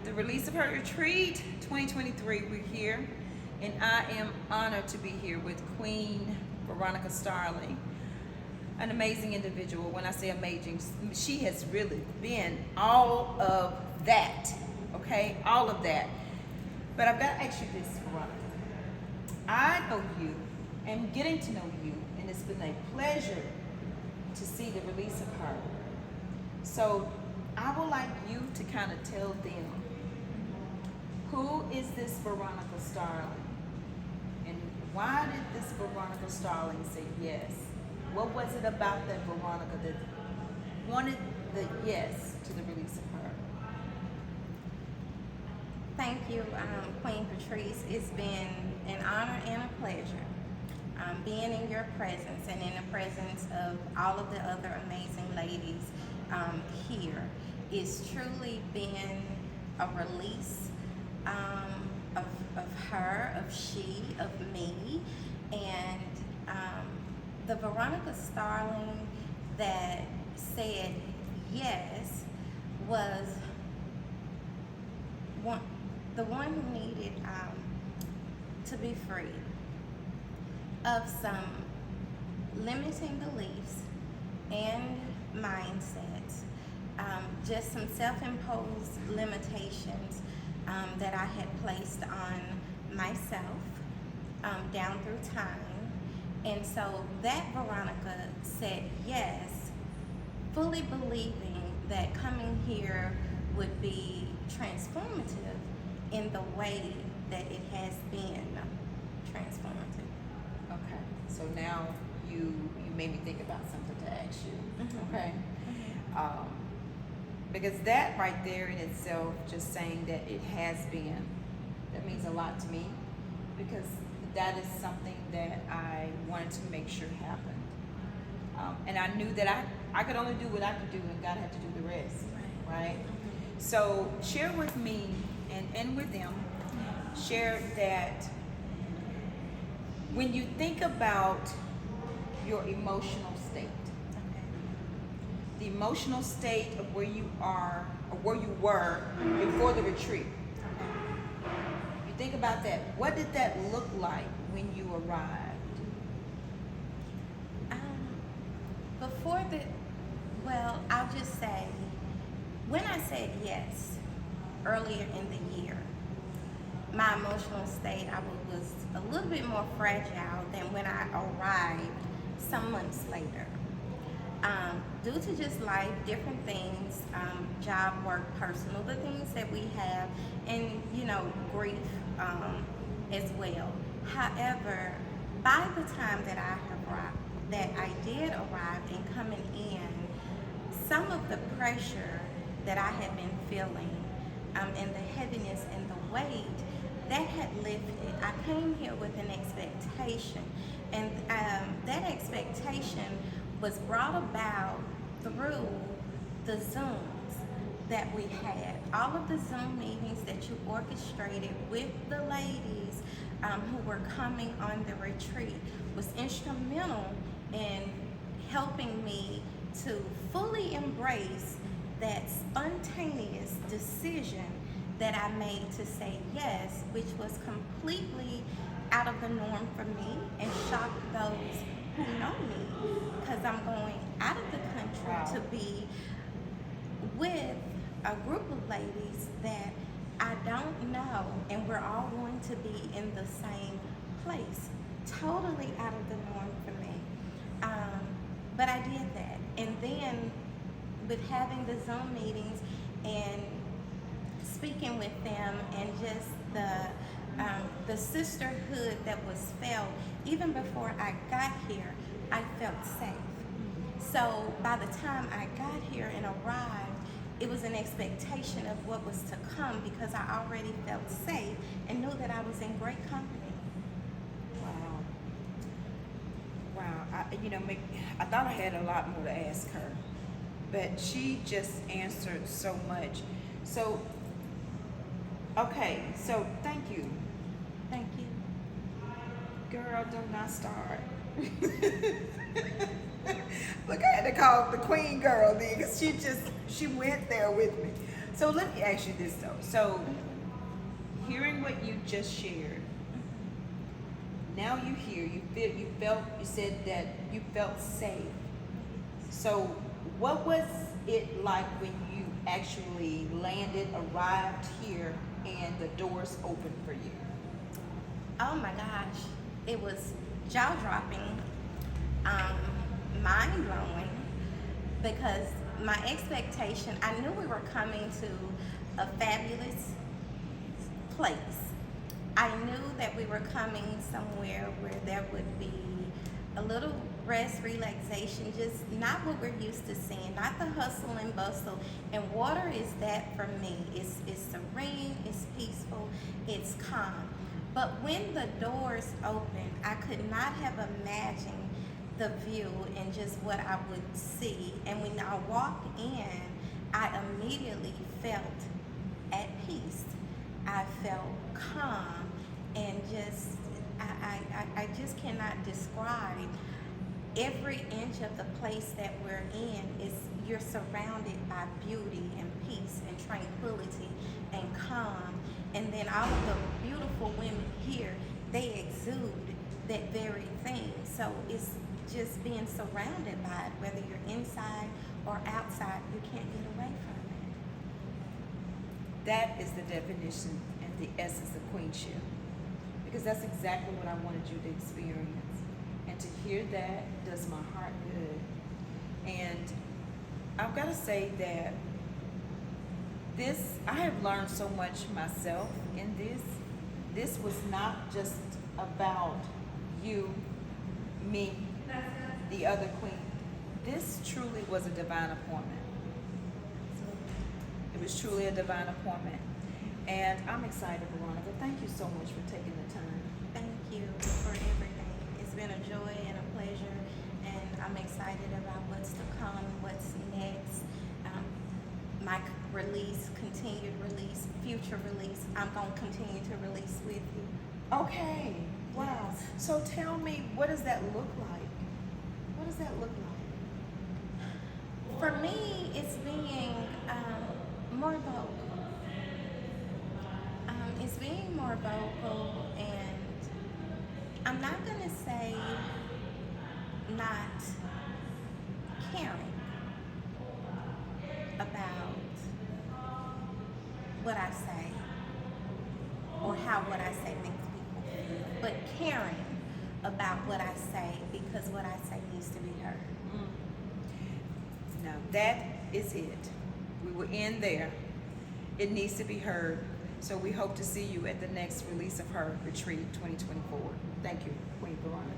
the release of her retreat 2023. We're here, and I am honored to be here with Queen Veronica Starling, an amazing individual. When I say amazing, she has really been all of that, okay? All of that. But I've got to ask you this, Veronica. I know you, and getting to know you, and it's been a pleasure to see the release of her. So I would like you to kind of tell them, who is this Veronica Starling? And why did this Veronica Starling say yes? What was it about that Veronica that wanted the yes to the release of her? Thank you, Queen Patrice. It's been an honor and a pleasure being in your presence and in the presence of all of the other amazing ladies here. It's truly been a release of her, of she, of me, and the Veronica Starling that said yes was the one who needed to be free of some limiting beliefs and mindsets, just some self-imposed limitations that I had placed on myself down through time. And so that Veronica said yes, fully believing that coming here would be transformative in the way that it has been transformative. Okay, so now you made me think about something to ask you. Mm-hmm. Okay, Mm-hmm. Because that right there in itself, just saying that it has been, that means a lot to me, because that is something that I wanted to make sure happened. And I knew that I could only do what I could do, and God had to do the rest, right? So share with me and with them, share that when you think about your emotional state, the emotional state of where you are or where you were before the retreat, you think about that. What did that look like when you arrived? I'll just say, when I said yes earlier in the year, my emotional state, I was a little bit more fragile than when I arrived some months later. Due to just life, different things, job, work, personal, the things that we have, and grief as well. However, by the time that I did arrive and coming in, some of the pressure that I had been feeling, and the heaviness and the weight, that had lifted. I came here with an expectation, and that expectation was brought about through the Zooms that we had. All of the Zoom meetings that you orchestrated with the ladies who were coming on the retreat was instrumental in helping me to fully embrace that spontaneous decision that I made to say yes, which was completely out of the norm for me and shocked those who know me, because I'm going out of the country to be with a group of ladies that I don't know, and we're all going to be in the same place. Totally out of the norm for me. But I did that. And then with having the Zoom meetings and speaking with them, and just the sisterhood that was felt, even before I got here, I felt safe. So by the time I got here and arrived, it was an expectation of what was to come, because I already felt safe and knew that I was in great company. Wow. I thought I had a lot more to ask her, but she just answered so much. So, okay, so thank you. Thank you. Girl, do not start. Look, I had to call the queen girl then, because she went there with me. So let me ask you this though. So hearing what you just shared, now you hear, you said that you felt safe. So what was it like when you actually landed, arrived here, and the doors opened for you? Oh my gosh, it was jaw dropping, mind blowing, because my expectation, I knew we were coming to a fabulous place. I knew that we were coming somewhere where there would be a little rest, relaxation, just not what we're used to seeing, not the hustle and bustle. And water is that for me. It's serene, it's peaceful, it's calm. But when the doors opened, I could not have imagined the view and just what I would see. And when I walked in, I immediately felt at peace. I felt calm, and just I just cannot describe every inch of the place that we're in. Is you're surrounded by beauty and peace and tranquility and calm, and then all of the beautiful women here, they exude that very thing. So it's just being surrounded by it, whether you're inside or outside, you can't get away from it. That is the definition and the essence of queenship. Because that's exactly what I wanted you to experience. And to hear that does my heart good. And I've got to say that I have learned so much myself in this. This was not just about you, me, the other queen. This truly was a divine appointment. It was truly a divine appointment. And I'm excited, Veronica. Thank you so much for taking the time. Thank you for everything. It's been a joy and a pleasure, and I'm excited about what's to come, what's next. My release, continued release, future release. I'm going to continue to release with you. Okay. Wow. Yes. So tell me, what does that look like? What does that look like? For me, it's being more vocal. It's being more vocal, and I'm not going to say not caring about what I say or how what I say makes people feel, but caring about what I say, because what I say needs to be heard. Now that is it. We will end there. It needs to be heard. So we hope to see you at the next release of her retreat 2024. Thank you, Queen Veronica.